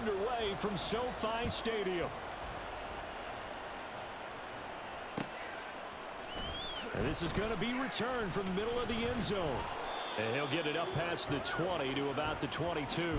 underway from SoFi Stadium. And this is going to be returned from the middle of the end zone. And he'll get it up past the 20 to about the 22.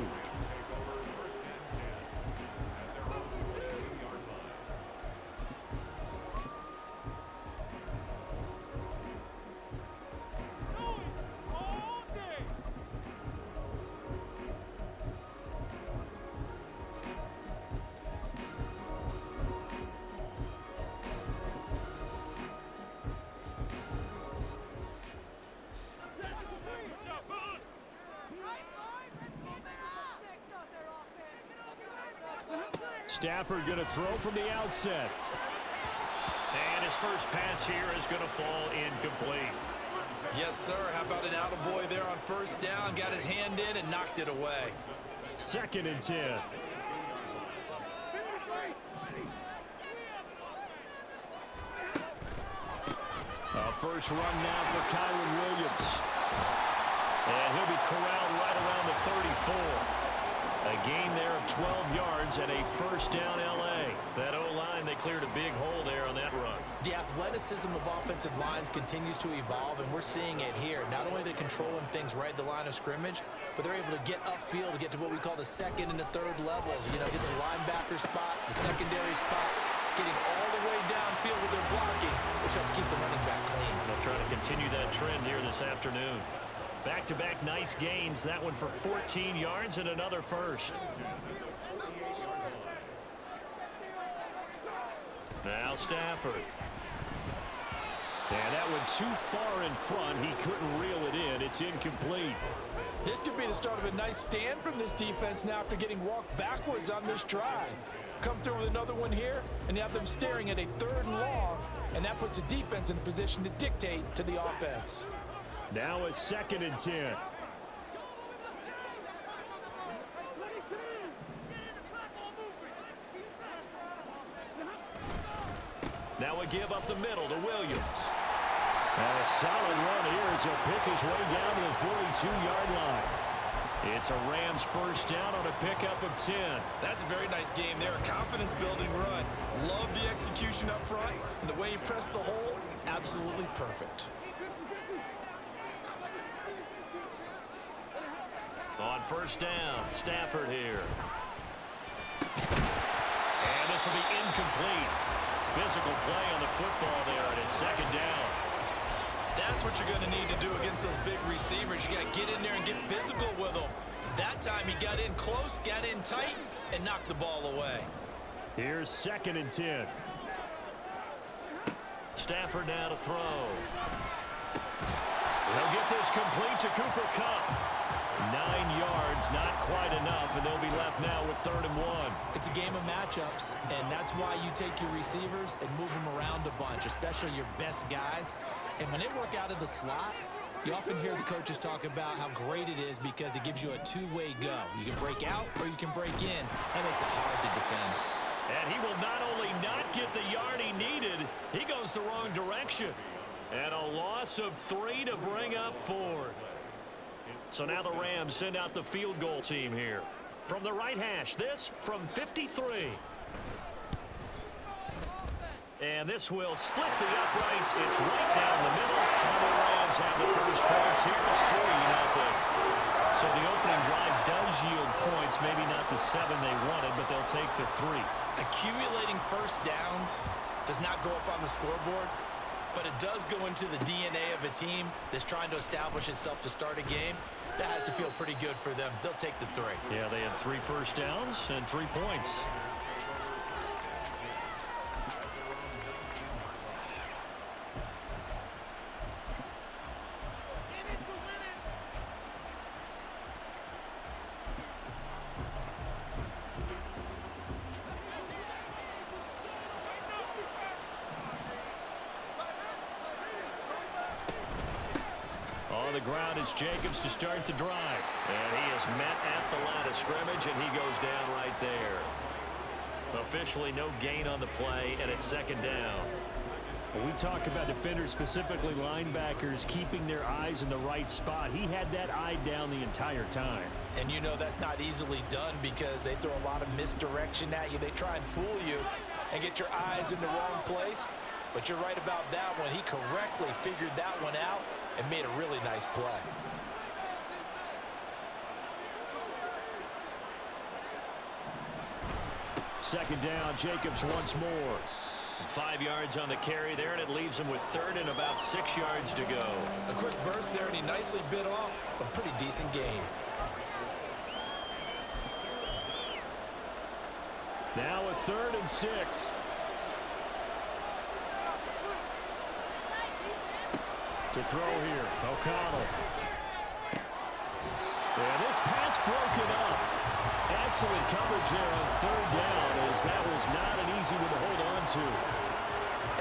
Stafford going to throw from the outset. And his first pass here is going to fall incomplete. Yes, sir. How about an attaboy there on first down? Got his hand in and knocked it away. 2nd and 10. A first run now for Kyron Williams. And he'll be corralled right around the 34. A gain there of 12 yards and a first down L.A. That O-line, they cleared a big hole there on that run. The athleticism of offensive lines continues to evolve, and we're seeing it here. Not only are they controlling things right at the line of scrimmage, but they're able to get upfield to get to what we call the second and the third levels. You know, get to the linebacker spot, the secondary spot, getting all the way downfield with their blocking, which helps keep the running back clean. They'll try to continue that trend here this afternoon. Back-to-back nice gains. That one for 14 yards and another first. Now Stafford. And that one too far in front. He couldn't reel it in. It's incomplete. This could be the start of a nice stand from this defense now after getting walked backwards on this drive. Come through with another one here, and you have them staring at a 3rd and long, and that puts the defense in a position to dictate to the offense. Now a 2nd and 10. Now we give up the middle to Williams. And a solid run here as he'll pick his way down to the 42-yard line. It's a Rams first down on a pickup of 10. That's a very nice game there. A confidence-building run. Love the execution up front. And the way he pressed the hole, absolutely perfect. On first down, Stafford here. And this will be incomplete. Physical play on the football there, and it's 2nd down. That's what you're going to need to do against those big receivers. You got to get in there and get physical with them. That time he got in close, got in tight, and knocked the ball away. Here's 2nd and 10. Stafford now to throw. They'll get this complete to Cooper Kupp. 9 yards, not quite enough, and they'll be left now with 3rd and 1. It's a game of matchups, and that's why you take your receivers and move them around a bunch, especially your best guys. And when they work out of the slot, you often hear the coaches talk about how great it is because it gives you a two-way go. You can break out or you can break in. That makes it hard to defend. And he will not only not get the yard he needed, he goes the wrong direction. And a loss of 3 to bring up 4th. So now the Rams send out the field goal team here. From the right hash, this from 53. And this will split the uprights. It's right down the middle. And the Rams have the first points here. It's 3-0. So the opening drive does yield points. Maybe not the 7 they wanted, but they'll take the 3. Accumulating first downs does not go up on the scoreboard, but it does go into the DNA of a team that's trying to establish itself to start a game. That has to feel pretty good for them. They'll take the 3. Yeah, they had 3 first downs and 3 points. On the ground is Jacobs to start the drive. And he is met at the line of scrimmage, and he goes down right there. Officially no gain on the play, and it's 2nd down. When we talk about defenders, specifically linebackers, keeping their eyes in the right spot, he had that eye down the entire time. And you know that's not easily done because they throw a lot of misdirection at you. They try and fool you and get your eyes in the wrong place. But you're right about that one. He correctly figured that one out and made a really nice play. Second down, Jacobs once more. 5 yards on the carry there, and it leaves him with third and about 6 yards to go. A quick burst there, and he nicely bit off a pretty decent gain. Now a 3rd and 6. To throw here, O'Connell. And this pass broken up. Excellent coverage there on 3rd down, as that was not an easy one to hold on to.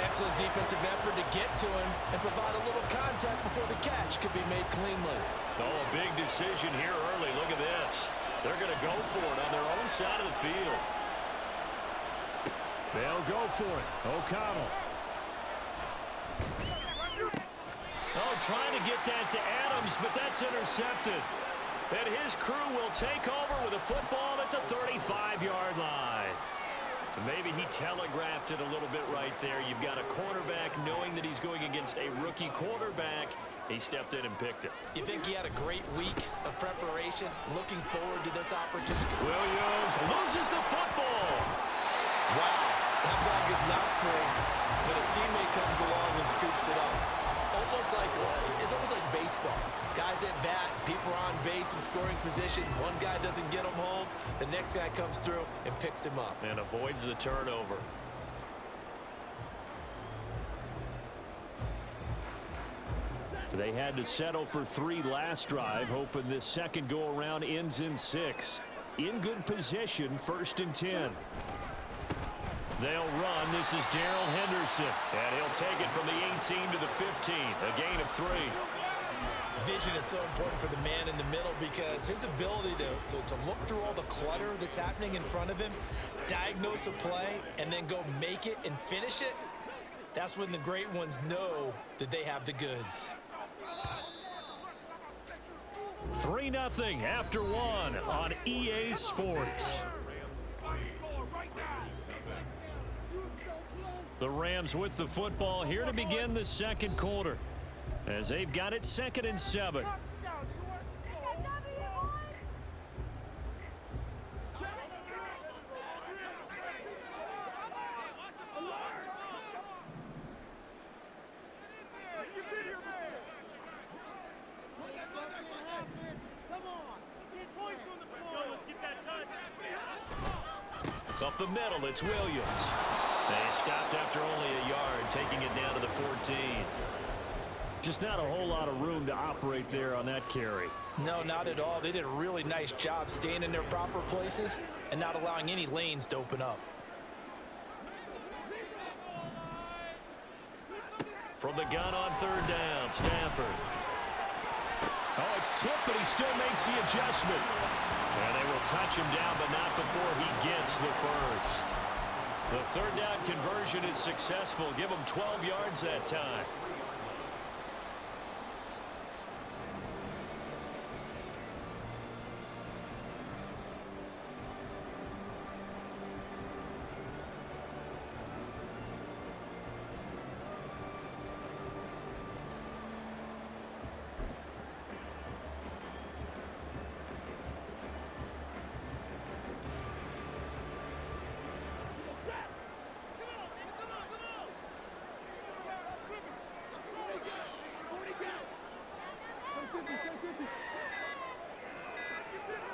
Excellent defensive effort to get to him and provide a little contact before the catch could be made cleanly. Oh, a big decision here early. Look at this. They're going to go for it on their own side of the field. They'll go for it. O'Connell. Oh, trying to get that to Adams, but that's intercepted. And his crew will take over with a football at the 35-yard line. Maybe he telegraphed it a little bit right there. You've got a cornerback knowing that he's going against a rookie quarterback. He stepped in and picked it. You think he had a great week of preparation, looking forward to this opportunity? Williams loses the football. Wow, that ball gets knocked free, but a teammate comes along and scoops it up. It's almost like baseball. Guys at bat, people are on base in scoring position. One guy doesn't get him home. The next guy comes through and picks him up. And avoids the turnover. They had to settle for 3 last drive, hoping this second go-around ends in 6. In good position, 1st and 10. They'll run. This is Darrell Henderson. And he'll take it from the 18 to the 15. A gain of 3. Vision is so important for the man in the middle because his ability to look through all the clutter that's happening in front of him, diagnose a play, and then go make it and finish it, that's when the great ones know that they have the goods. 3-0 after 1 on EA Sports. The Rams with the football here to begin the second quarter, as they've got it 2nd and 7. Up the middle, it's Williams. They stopped after only a yard, taking it down to the 14. Just not a whole lot of room to operate there on that carry. No, not at all. They did a really nice job staying in their proper places and not allowing any lanes to open up. From the gun on 3rd down, Stafford. Oh, it's tipped, but he still makes the adjustment. And they will touch him down, but not before he gets the first. The 3rd down conversion is successful. Give him 12 yards that time.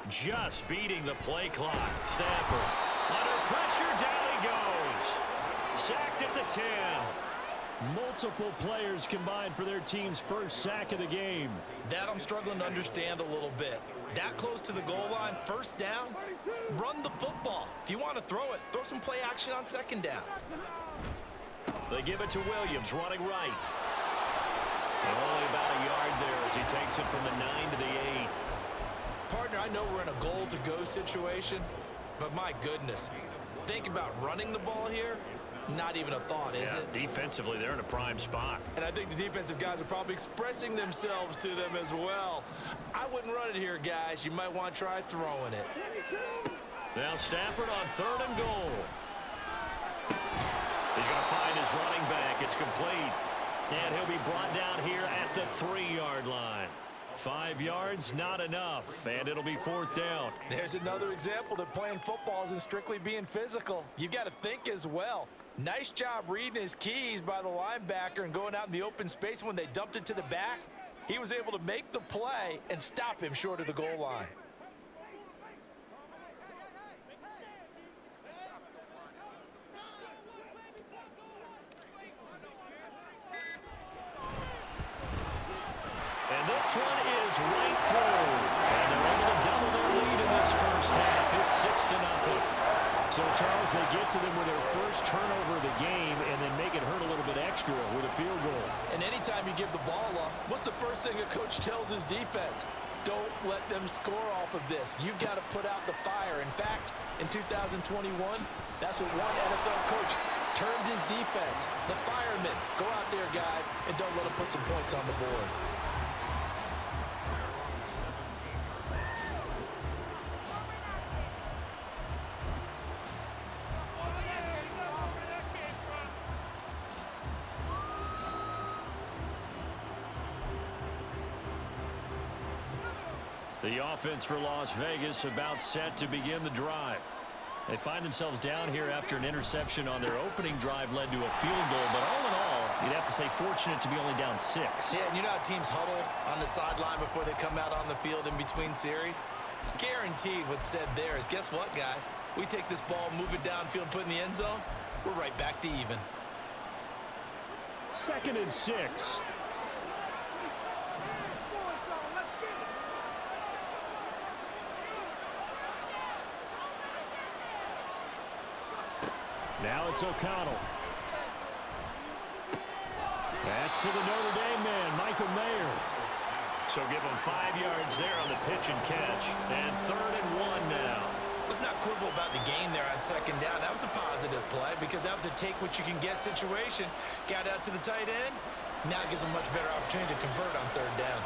Just beating the play clock. Stafford under pressure, down he goes. Sacked at the 10. Multiple players combined for their team's first sack of the game. That I'm struggling to understand a little bit. That close to the goal line, 1st down, run the football. If you want to throw it, throw some play action on 2nd down. They give it to Williams, running right. And only about a yard there as he takes it from the 9 to the 8. Partner, I know we're in a goal-to-go situation, but my goodness, think about running the ball here. Not even a thought, is it? Defensively, they're in a prime spot. And I think the defensive guys are probably expressing themselves to them as well. I wouldn't run it here, guys. You might want to try throwing it. Now Stafford on 3rd and goal. He's going to find his running back. It's complete. And he'll be brought down here at the 3-yard line. 5 yards, not enough, and it'll be 4th down. There's another example that playing football isn't strictly being physical. You've got to think as well. Nice job reading his keys by the linebacker and going out in the open space. When they dumped it to the back, he was able to make the play and stop him short of the goal line. And this one is right through. And they're able to double their lead in this first half. It's 6-0. So, Charles, they get to them with their first turnover of the game and then make it hurt a little bit extra with a field goal. And anytime you give the ball up, what's the first thing a coach tells his defense? Don't let them score off of this. You've got to put out the fire. In fact, in 2021, that's what one NFL coach termed his defense. The firemen. Go out there, guys, and don't let them put some points on the board. The offense for Las Vegas about set to begin the drive. They find themselves down here after an interception on their opening drive led to a field goal. But all in all, you'd have to say fortunate to be only down 6. Yeah, and you know how teams huddle on the sideline before they come out on the field in between series? Guaranteed what's said there is, guess what, guys? We take this ball, move it downfield, put it in the end zone, we're right back to even. 2nd and 6. Now it's O'Connell. That's to the Notre Dame man, Michael Mayer. So give them 5 yards there on the pitch and catch. And 3rd and 1 now. Let's not quibble about the gain there on 2nd down. That was a positive play because that was a take-what-you-can-get situation. Got out to the tight end. Now it gives them a much better opportunity to convert on 3rd down.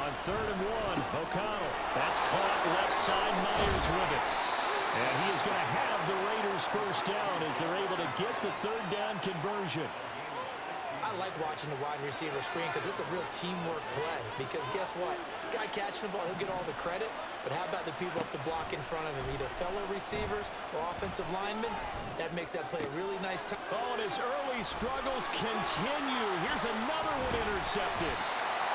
On 3rd and 1, O'Connell. That's caught left side. Myers with it. And he is going to have the Raiders first down as they're able to get the 3rd down conversion. I like watching the wide receiver screen because it's a real teamwork play. Because guess what? The guy catching the ball, he'll get all the credit. But how about the people up to block in front of him, either fellow receivers or offensive linemen? That makes that play a really nice time. Oh, and his early struggles continue. Here's another one intercepted.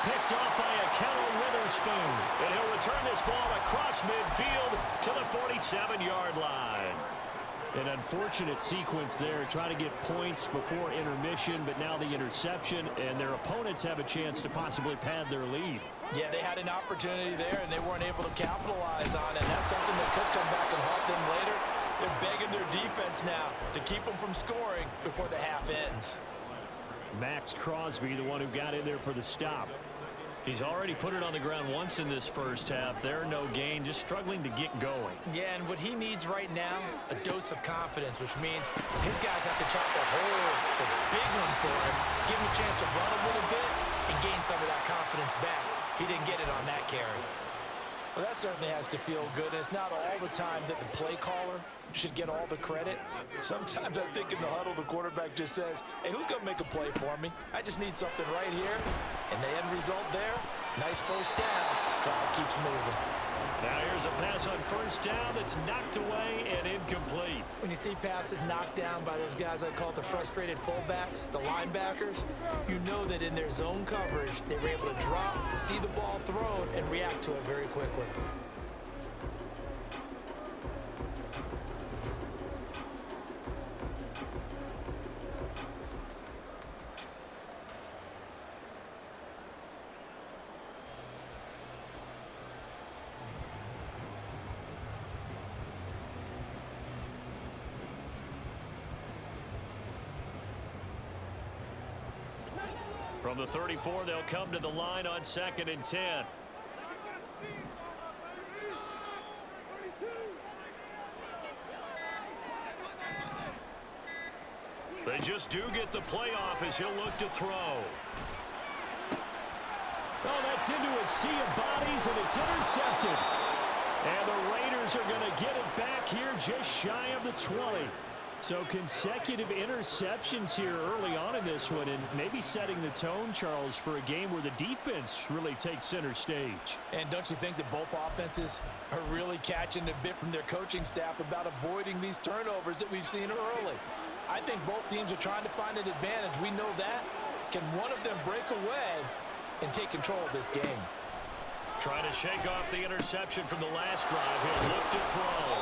Picked off by a Kettle Witherspoon. And he'll return this ball across midfield to the 47-yard line. An unfortunate sequence there, trying to get points before intermission, but now the interception, and their opponents have a chance to possibly pad their lead. Yeah, they had an opportunity there, and they weren't able to capitalize on it. And that's something that could come back and haunt them later. They're begging their defense now to keep them from scoring before the half ends. Max Crosby, the one who got in there for the stop. He's already put it on the ground once in this first half. There, no gain, just struggling to get going. Yeah, and what he needs right now, a dose of confidence, which means his guys have to chop a hole, a big one for him, give him a chance to run a little bit, and gain some of that confidence back. He didn't get it on that carry. Well, that certainly has to feel good. And it's not all the time that the play caller should get all the credit. Sometimes I think in the huddle, the quarterback just says, hey, who's going to make a play for me? I just need something right here. And the end result there, nice first down. Drive keeps moving. Now here's a pass on first down that's knocked away and incomplete. When you see passes knocked down by those guys I call the frustrated fullbacks, the linebackers, you know that in their zone coverage, they were able to drop, see the ball thrown, and react to it very quickly. From the 34, they'll come to the line on 2nd and 10. They just do get the playoff as he'll look to throw. Oh, that's into a sea of bodies, and it's intercepted. And the Raiders are going to get it back here just shy of the 20. So consecutive interceptions here early on in this one, and maybe setting the tone, Charles, for a game where the defense really takes center stage. And don't you think that both offenses are really catching a bit from their coaching staff about avoiding these turnovers that we've seen early? I think both teams are trying to find an advantage. We know that. Can one of them break away and take control of this game? Trying to shake off the interception from the last drive. He'll look to throw.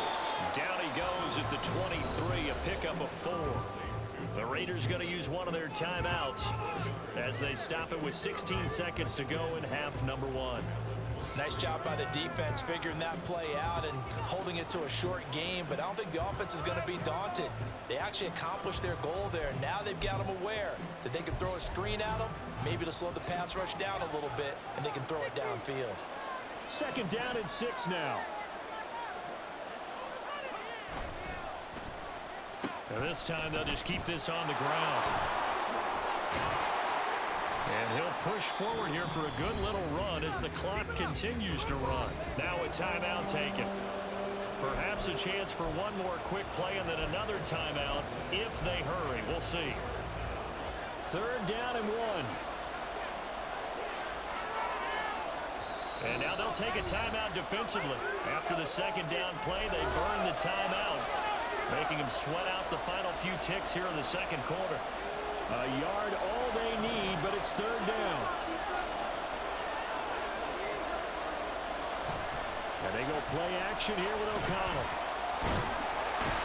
Down he goes at the 23, a pickup of 4. The Raiders going to use one of their timeouts as they stop it with 16 seconds to go in half number 1. Nice job by the defense figuring that play out and holding it to a short game, but I don't think the offense is going to be daunted. They actually accomplished their goal there. Now they've got them aware that they can throw a screen at them, maybe to slow the pass rush down a little bit, and they can throw it downfield. Second down and 6 now. And this time they'll just keep this on the ground. And he'll push forward here for a good little run as the clock continues to run. Now a timeout taken. Perhaps a chance for one more quick play and then another timeout if they hurry. We'll see. Third down and 1. And now they'll take a timeout defensively. After the second down play, they burn the timeout, making them sweat out the final few ticks here in the second quarter. A yard all they need, but it's third down. And they go play action here with O'Connell.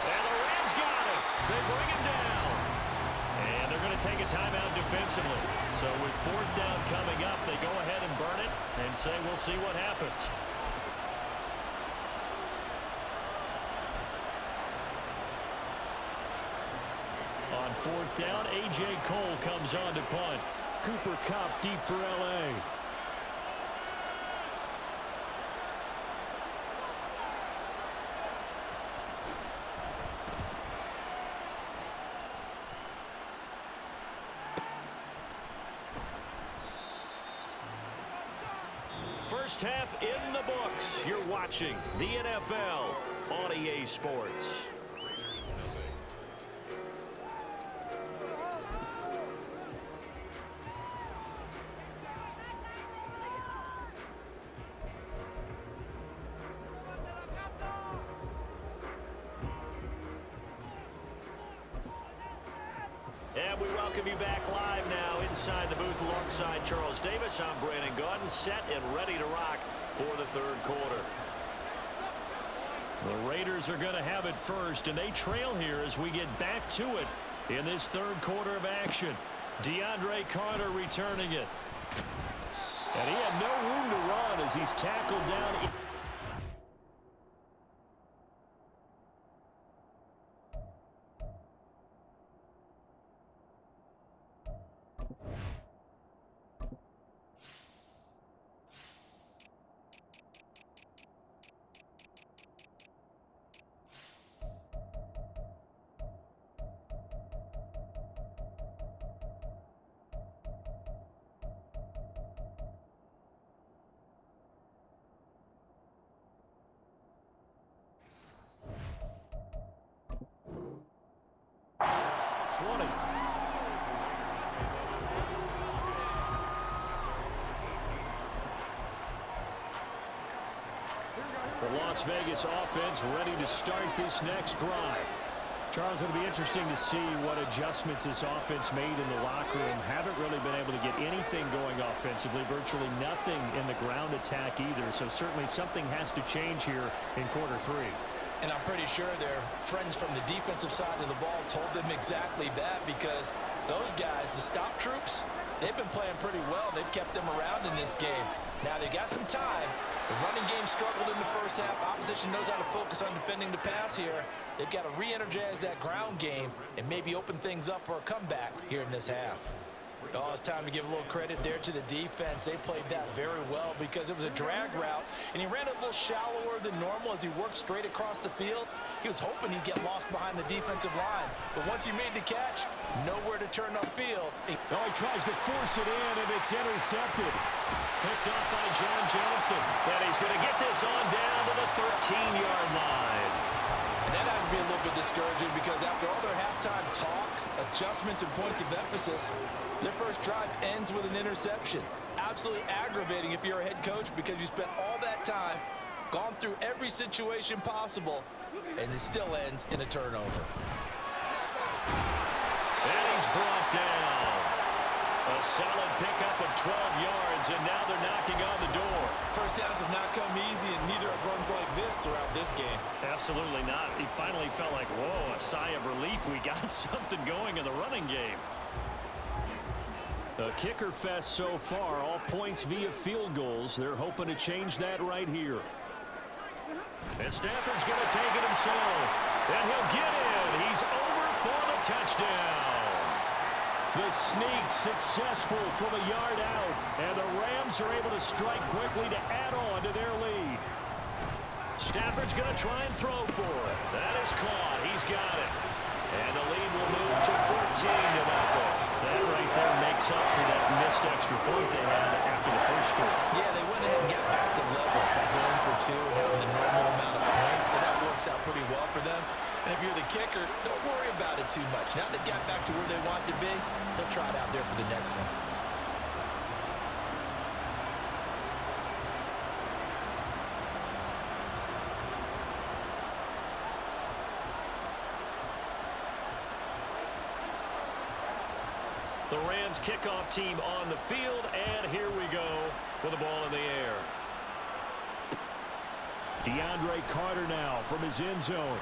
And the Rams got it. They bring him down. And they're going to take a timeout defensively. So with fourth down coming up, they go ahead and burn it and say we'll see what happens. On fourth down, A.J. Cole comes on to punt. Cooper Kupp deep for L.A. First half in the books. You're watching the NFL on EA Sports. And we welcome you back live now inside the booth alongside Charles Davis. I'm Brandon Gaudin, set and ready to rock for the third quarter. The Raiders are going to have it first, and they trail here as we get back to it in this third quarter of action. DeAndre Carter returning it. And he had no room to run as he's tackled down. The Las Vegas offense ready to start this next drive. Charles, it'll be interesting to see what adjustments this offense made in the locker room. Haven't really been able to get anything going offensively, virtually nothing in the ground attack either. So certainly something has to change here in quarter 3. And I'm pretty sure their friends from the defensive side of the ball told them exactly that, because those guys, the stop troops, they've been playing pretty well. They've kept them around in this game. Now they got some time. The running game struggled in the first half. Opposition knows how to focus on defending the pass here. They've got to re-energize that ground game and maybe open things up for a comeback here in this half. Oh, it's time to give a little credit there to the defense. They played that very well because it was a drag route, and he ran a little shallower than normal as he worked straight across the field. He was hoping he'd get lost behind the defensive line, but once he made the catch, nowhere to turn upfield. Oh, he tries to force it in, and it's intercepted. Picked off by John Johnson. And he's going to get this on down to the 13-yard line. And that has to be a little bit discouraging because after all their halftime talk, adjustments, and points of emphasis, their first drive ends with an interception. Absolutely aggravating if you're a head coach because you spent all that time, gone through every situation possible, and it still ends in a turnover. And he's brought down. A solid pickup of 12 yards, and now they're knocking on the door. First downs have not come easy, and neither have runs like this throughout this game. Absolutely not. He finally felt like, whoa, a sigh of relief. We got something going in the running game. A kicker fest so far, all points via field goals. They're hoping to change that right here. And Stafford's going to take it himself. And he'll get in. He's over for the touchdown. The sneak successful from a yard out. And the Rams are able to strike quickly to add on to their lead. Stafford's going to try and throw for it. That is caught. He's got it. And the lead will move to 14-0. That right there makes up for that missed extra point they had after the first score. Yeah, they went ahead and got back to level by going for two and having the normal amount of points, so that works out pretty well for them. And if you're the kicker, don't worry about it too much. Now they've got back to where they want to be, they'll try it out there for the next one. The Rams kickoff team on the field, and here we go with the ball in the air. DeAndre Carter now from his end zone.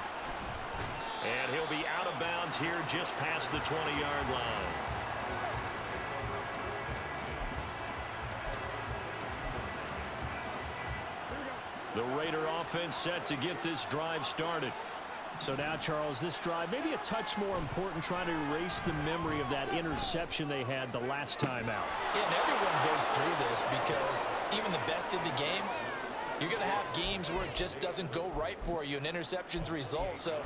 And he'll be out of bounds here just past the 20-yard line. The Raider offense set to get this drive started. So now, Charles, this drive maybe a touch more important, trying to erase the memory of that interception they had the last time out. Yeah, and everyone goes through this because even the best in the game, you're going to have games where it just doesn't go right for you and interceptions result. So,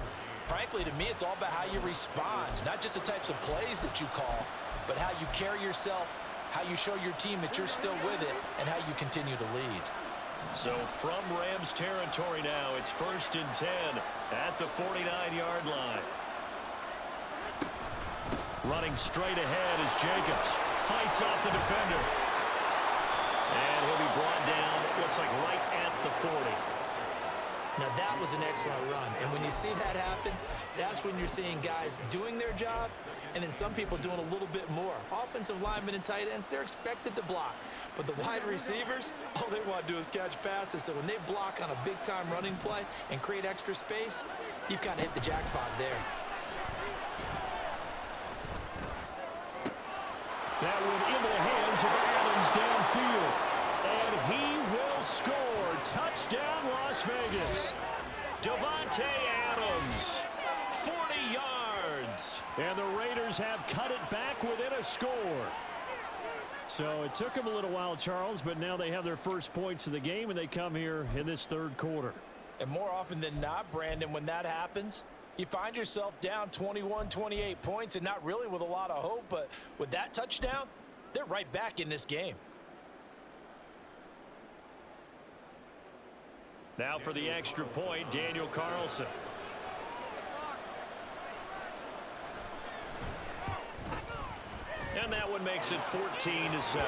frankly, to me, it's all about how you respond, not just the types of plays that you call, but how you carry yourself, how you show your team that you're still with it, and how you continue to lead. So from Rams territory now, it's 1st and 10 at the 49-yard line. Running straight ahead is Jacobs. Fights off the defender. And he'll be brought down, it looks like right at the 40. Now, that was an excellent run. And when you see that happen, that's when you're seeing guys doing their job and then some people doing a little bit more. Offensive linemen and tight ends, they're expected to block. But the wide receivers, all they want to do is catch passes. So when they block on a big-time running play and create extra space, you've kind of hit the jackpot there. That one into the hands of Adams downfield. And he will score. Touchdown, Las Vegas. Davante Adams, 40 yards. And the Raiders have cut it back within a score. So it took them a little while, Charles, but now they have their first points of the game, and they come here in this third quarter. And more often than not, Brandon, when that happens, you find yourself down 21, 28 points and not really with a lot of hope, but with that touchdown, they're right back in this game. Now for the extra point, Daniel Carlson. And that one makes it 14-7.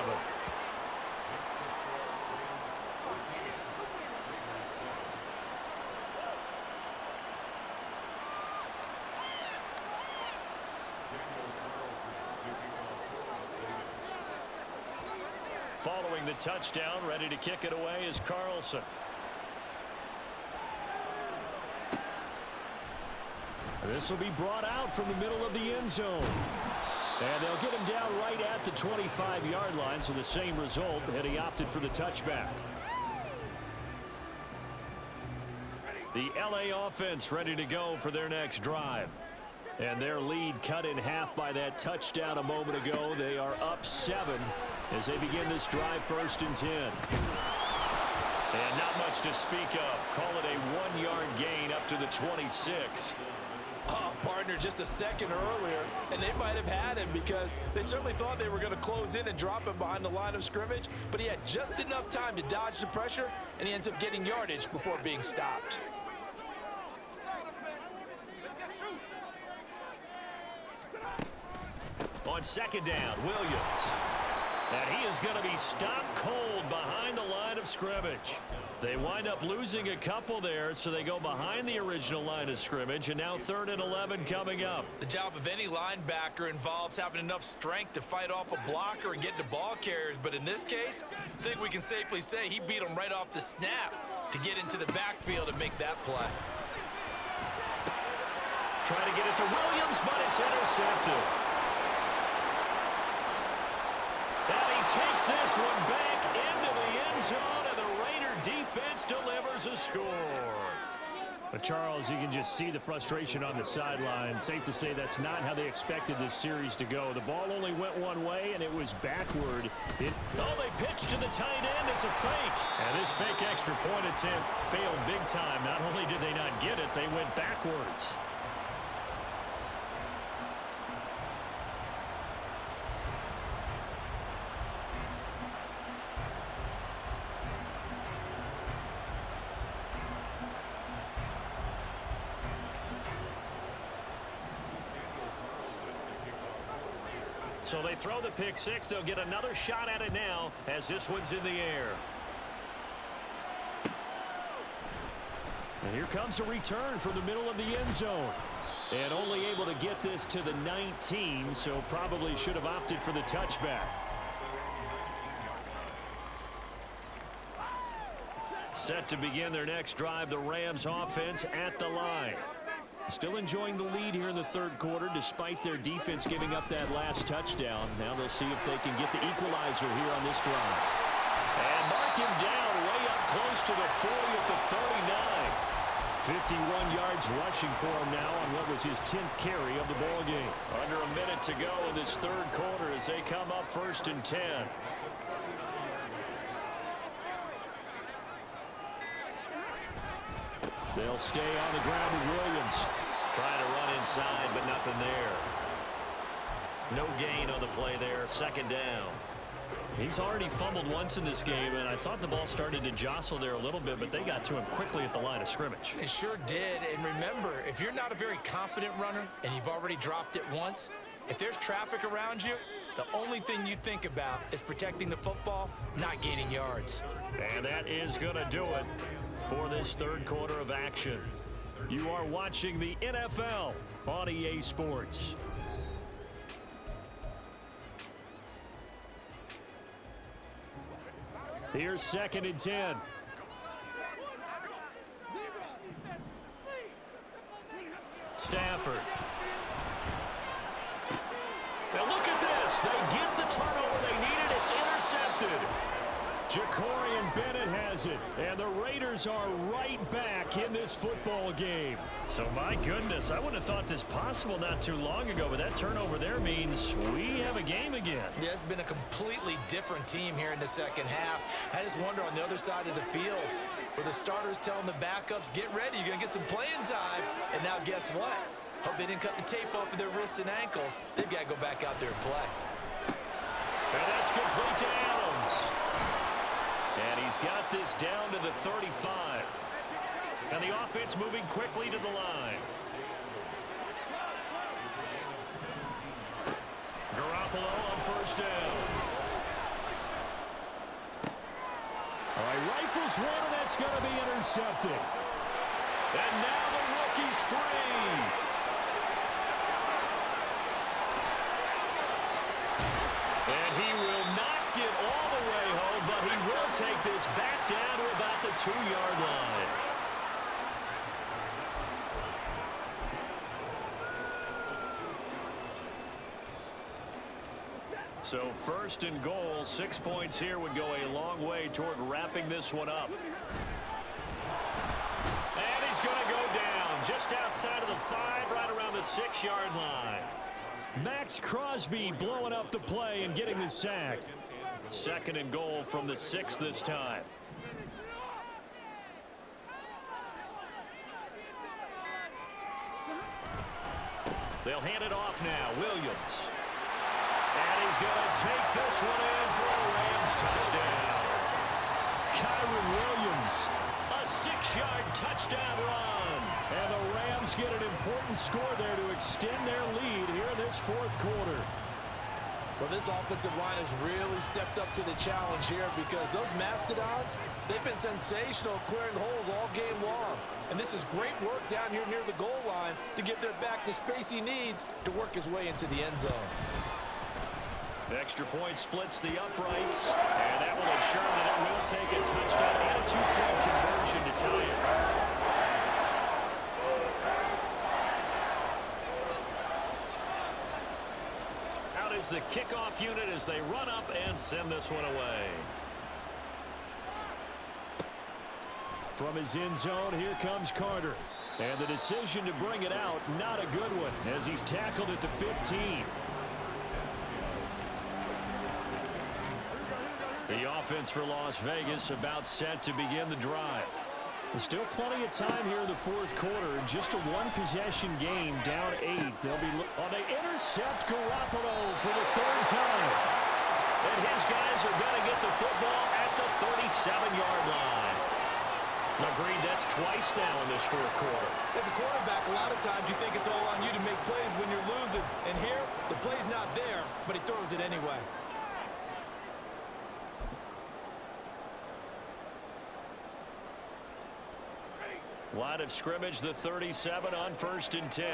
Following the touchdown, ready to kick it away is Carlson. This will be brought out from the middle of the end zone. And they'll get him down right at the 25-yard line, so the same result, and he opted for the touchback. The LA offense ready to go for their next drive. And their lead cut in half by that touchdown a moment ago. They are up 7 as they begin this drive, 1st and 10. And not much to speak of. Call it a 1-yard gain up to the 26. Oh, partner, just a second earlier, and they might have had him because they certainly thought they were going to close in and drop him behind the line of scrimmage, but he had just enough time to dodge the pressure, and he ends up getting yardage before being stopped. On 2nd down, Williams. And he is going to be stopped cold behind the line of scrimmage. They wind up losing a couple there, so they go behind the original line of scrimmage, and now 3rd and 11 coming up. The job of any linebacker involves having enough strength to fight off a blocker and get to ball carriers, but in this case, I think we can safely say he beat him right off the snap to get into the backfield and make that play. Trying to get it to Williams, but it's intercepted. And he takes this one back into the end zone, and the Raider defense delivers a score. But Charles, you can just see the frustration on the sideline. Safe to say that's not how they expected this series to go. The ball only went one way, and it was backward. They pitched to the tight end. It's a fake. And this fake extra point attempt failed big time. Not only did they not get it, they went backwards. So they throw the pick six. They'll get another shot at it now as this one's in the air. And here comes a return from the middle of the end zone. And only able to get this to the 19, so probably should have opted for the touchback. Set to begin their next drive, the Rams offense at the line. Still enjoying the lead here in the 3rd quarter despite their defense giving up that last touchdown. Now they'll see if they can get the equalizer here on this drive. And mark him down way up close to the 40 at the 39. 51 yards rushing for him now on what was his 10th carry of the ball game. Under a minute to go in this 3rd quarter as they come up 1st and 10. They'll stay on the ground with Williams. Trying to run inside, but nothing there. No gain on the play there. 2nd down. He's already fumbled once in this game, and I thought the ball started to jostle there a little bit, but they got to him quickly at the line of scrimmage. They sure did. And remember, if you're not a very confident runner and you've already dropped it once, if there's traffic around you, the only thing you think about is protecting the football, not gaining yards. And that is going to do it for this 3rd quarter of action. You are watching the NFL on EA Sports. Here's 2nd and 10. Stafford. Now look at this. They get the turnover they needed. It's intercepted. Jacorian Bennett has it, and the Raiders are right back in this football game. So, my goodness, I wouldn't have thought this possible not too long ago, but that turnover there means we have a game again. Yeah, it's been a completely different team here in the 2nd half. I just wonder on the other side of the field where the starters telling the backups, get ready, you're going to get some playing time. And now guess what? Hope they didn't cut the tape off of their wrists and ankles. They've got to go back out there and play. And that's complete to Adams. And he's got this down to the 35. And the offense moving quickly to the line. Garoppolo on 1st down. All right, rifles one, and that's going to be intercepted. And now the rookie's free. And he will not get all the way home, but he will take this back down to about the 2-yard line. So 1st and goal, 6 points here would go a long way toward wrapping this one up. And he's going to go down just outside of the 5, right around the 6-yard line. Max Crosby blowing up the play and getting the sack. 2nd and goal from the 6 this time. They'll hand it off now. Williams. And he's going to take this one in for a Rams touchdown. Kyron Williams. A 6-yard touchdown run. And the Rams get an important score there to extend their lead here in this 4th quarter. Well, this offensive line has really stepped up to the challenge here because those Mastodons, they've been sensational clearing holes all game long. And this is great work down here near the goal line to give their back the space he needs to work his way into the end zone. Extra point splits the uprights, and that will ensure that it will take a touchdown and a 2-point conversion to tie it. Out is the kickoff unit as they run up and send this one away. From his end zone, here comes Carter. And the decision to bring it out, not a good one, as he's tackled at the 15. The offense for Las Vegas about set to begin the drive. There's still plenty of time here in the 4th quarter. Just a 1-possession game, down 8. They'll be they intercept Garoppolo for the 3rd time. And his guys are going to get the football at the 37-yard line. Agreed, that's twice now in this 4th quarter. As a quarterback, a lot of times you think it's all on you to make plays when you're losing. And here, the play's not there, but he throws it anyway. Line of scrimmage, the 37 on 1st and 10.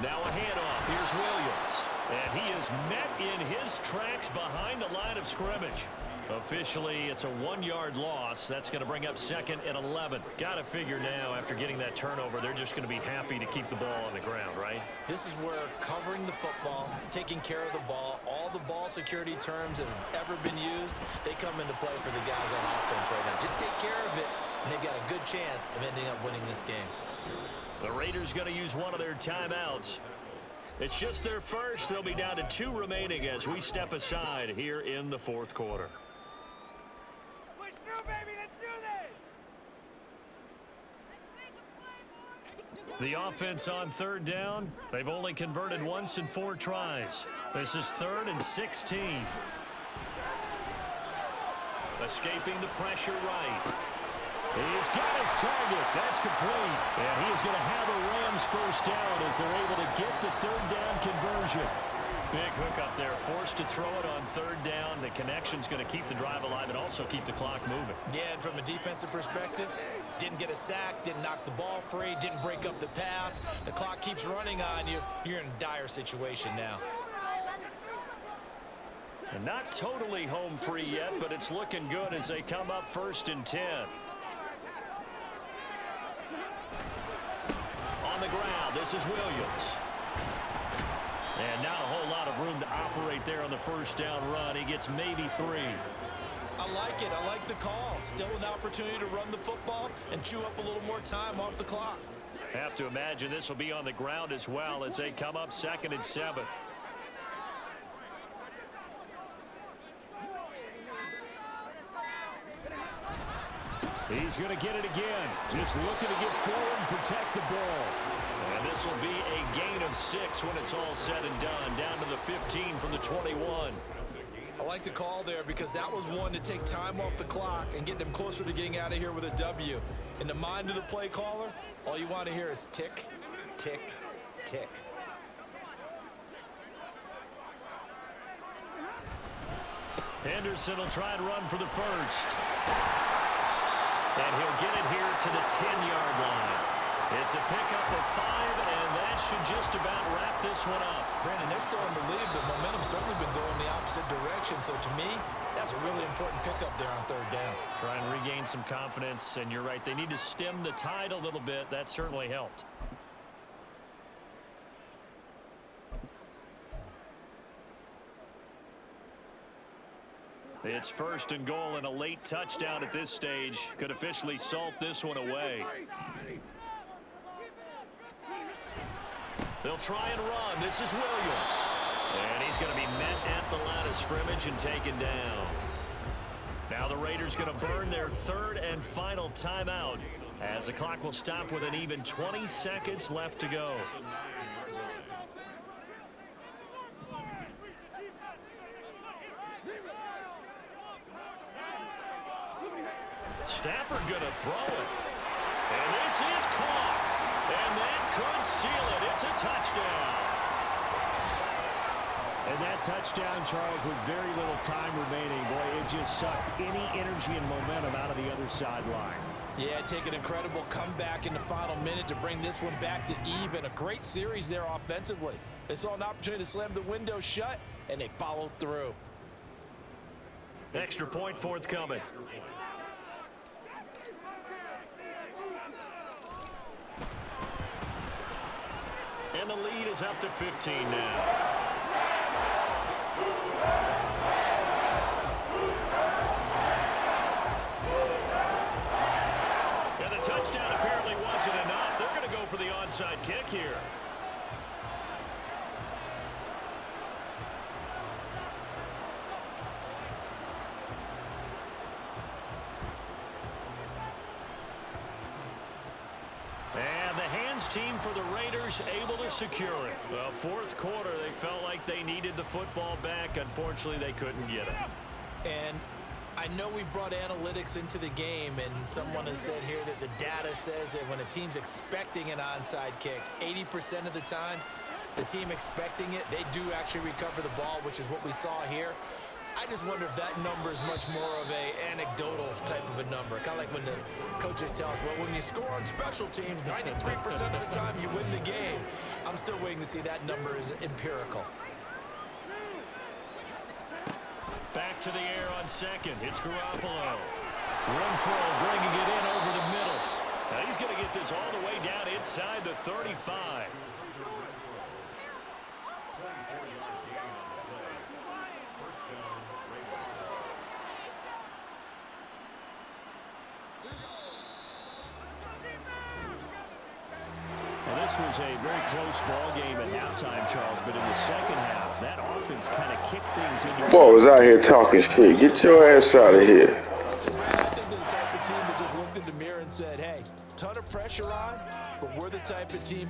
Now a handoff. Here's Williams. And he is met in his tracks behind the line of scrimmage. Officially, it's a 1-yard loss. That's going to bring up 2nd and 11. Got to figure now, after getting that turnover, they're just going to be happy to keep the ball on the ground, right? This is where covering the football, taking care of the ball, all the ball security terms that have ever been used, they come into play for the guys on offense right now. Just take care of it, and they've got a good chance of ending up winning this game. The Raiders going to use one of their timeouts. It's just their first. They'll be down to 2 remaining as we step aside here in the 4th quarter. Push through, baby. Let's do this. The offense on 3rd down. They've only converted once in 4 tries. This is 3rd and 16. Escaping the pressure right. He's got his target. That's complete. And he is going to have a Rams first down as they're able to get the 3rd down conversion. Big hook up there. Forced to throw it on 3rd down. The connection's going to keep the drive alive and also keep the clock moving. Yeah, and from a defensive perspective, didn't get a sack, didn't knock the ball free, didn't break up the pass. The clock keeps running on you. You're in a dire situation now. And not totally home free yet, but it's looking good as they come up 1st and 10. On the ground, this is Williams. And not a whole lot of room to operate there on the 1st down run. He gets maybe 3. I like it. I like the call. Still an opportunity to run the football and chew up a little more time off the clock. Have to imagine this will be on the ground as well as they come up 2nd and 7. He's going to get it again. Just looking to get forward and protect the ball. And this will be a gain of 6 when it's all said and done. Down to the 15 from the 21. I like the call there because that was one to take time off the clock and get them closer to getting out of here with a W. In the mind of the play caller, all you want to hear is tick, tick, tick. Henderson will try and run for the 1st. And he'll get it here to the 10-yard line. It's a pickup of 5, and that should just about wrap this one up. Brandon, they're still in the lead, but momentum's certainly been going the opposite direction. So to me, that's a really important pickup there on 3rd down. Try and regain some confidence, and you're right. They need to stem the tide a little bit. That certainly helped. It's first and goal, and a late touchdown at this stage could officially salt this one away. They'll try and run. This is Williams. And he's going to be met at the line of scrimmage and taken down. Now the Raiders going to burn their third and final timeout as the clock will stop with an even 20 seconds left to go. Stafford going to throw it. And this is caught. And that could seal it. It's a touchdown. And that touchdown, Charles, with very little time remaining, boy, it just sucked any energy and momentum out of the other sideline. Yeah, take an incredible comeback in the final minute to bring this one back to even. A great series there offensively. They saw an opportunity to slam the window shut, and they followed through. Extra point forthcoming. And the lead is up to 15 now. And the touchdown apparently wasn't enough. They're going to go for the onside kick here. And the hands team for the Raiders able to secure it. Well, fourth quarter, they felt like they needed the football back. Unfortunately, they couldn't get it. And I know we brought analytics into the game, and someone has said here that the data says that when a team's expecting an onside kick, 80% of the time, the team expecting it, they do actually recover the ball, which is what we saw here. I just wonder if that number is much more of a anecdotal type of a number. Kind of like when the coaches tell us, well, when you score on special teams, 93% of the time you win the game. I'm still waiting to see that number is empirical. Back to the air on second. It's Garoppolo. Renfro bringing it in over the middle. Now he's going to get this all the way down inside the 35. Well, this was a very close ball game at halftime, Charles, but in the second half, that offense kind of kicked things into... Boy was out here talking shit. Get your ass out of here. I think they're the type of team that just looked in the mirror and said, hey, ton of pressure on, but we're the type of team that